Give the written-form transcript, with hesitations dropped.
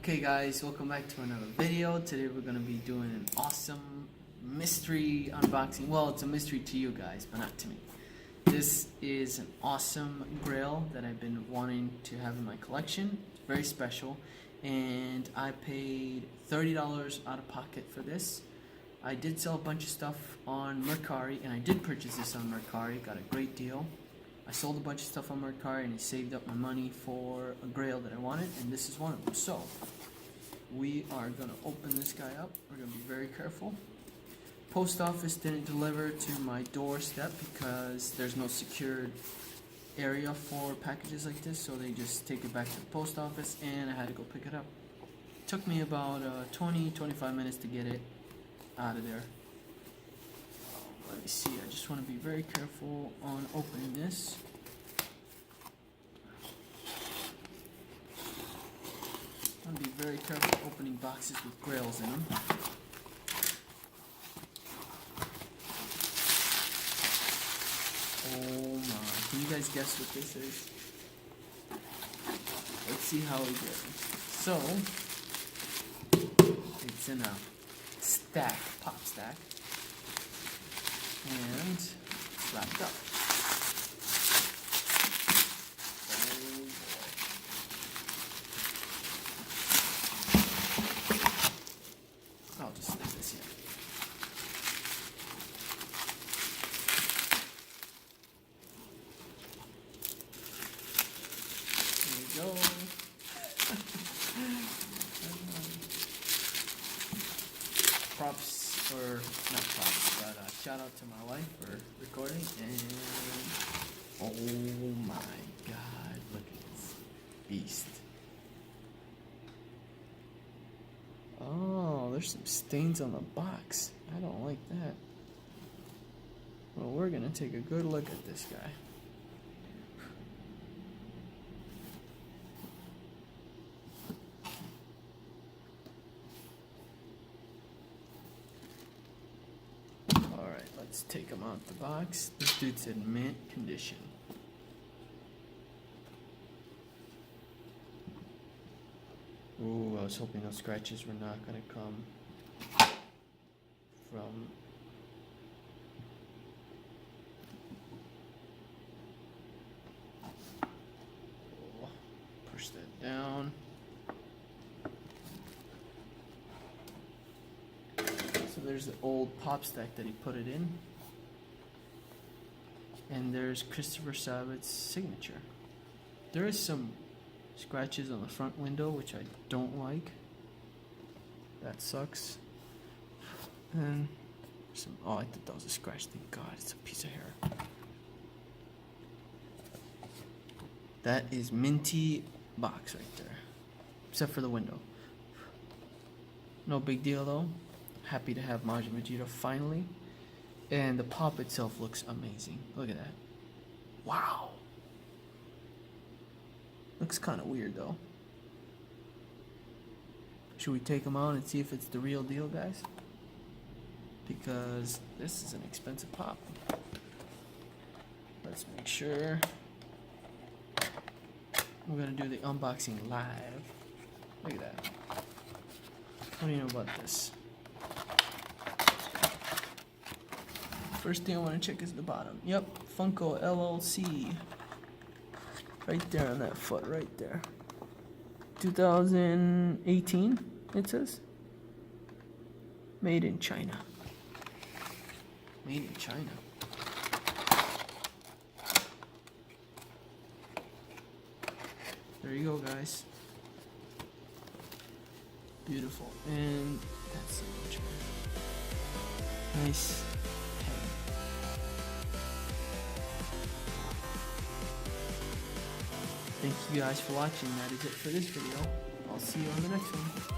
Okay guys, welcome back to another video. Today we're going to be doing an awesome mystery unboxing. Well, it's a mystery to you guys, but not to me. This is an awesome Grail that I've been wanting to have in my collection. It's very special, and I paid $30 out of pocket for this. I did sell a bunch of stuff on Mercari, and I did purchase this on Mercari. Got a great deal. I sold a bunch of stuff on Mercari and I saved up my money for a Grail that I wanted, and this is one of them. So, we are going to open this guy up. We're going to be very careful. Post office didn't deliver to my doorstep because there's no secured area for packages like this, so they just take it back to the post office and I had to go pick it up. Took me about 20-25 minutes to get it out of there. Let me see, I just want to be very careful on opening this. I want to be very careful opening boxes with Grails in them. Oh my, can you guys guess what this is? Let's see how we get it. So, it's in a stack, pop stack. And it's wrapped up. Oh boy. I'll just leave this here. There we go. Props, or not props, but shout out to my wife for recording, and oh my god, look at this beast. Oh, there's some stains on the box. I don't like that. Well, we're gonna take a good look at this guy. Let's take him out the box. This dude's in mint condition. Ooh, I was hoping those scratches were not going to come from... Oh, push that down. So there's the old pop stack that he put it in. And there's Christopher Sabat's signature. There is some scratches on the front window, which I don't like. That sucks. And some, oh, I thought that was a scratch. Thank God, it's a piece of hair. That is minty box right there. Except for the window. No big deal though. Happy to have Majin Vegeta finally. And the pop itself looks amazing. Look at that. Wow. Looks kind of weird though. Should we take them out and see if it's the real deal, guys? Because this is an expensive pop. Let's make sure. We're going to do the unboxing live. Look at that. What do you know about this? First thing I want to check is the bottom. Yep, Funko LLC. Right there on that foot, right there. 2018, it says. Made in China. Made in China. There you go, guys. Beautiful. And that's so much better. Nice. Thank you guys for watching. That is it for this video. I'll see you on the next one.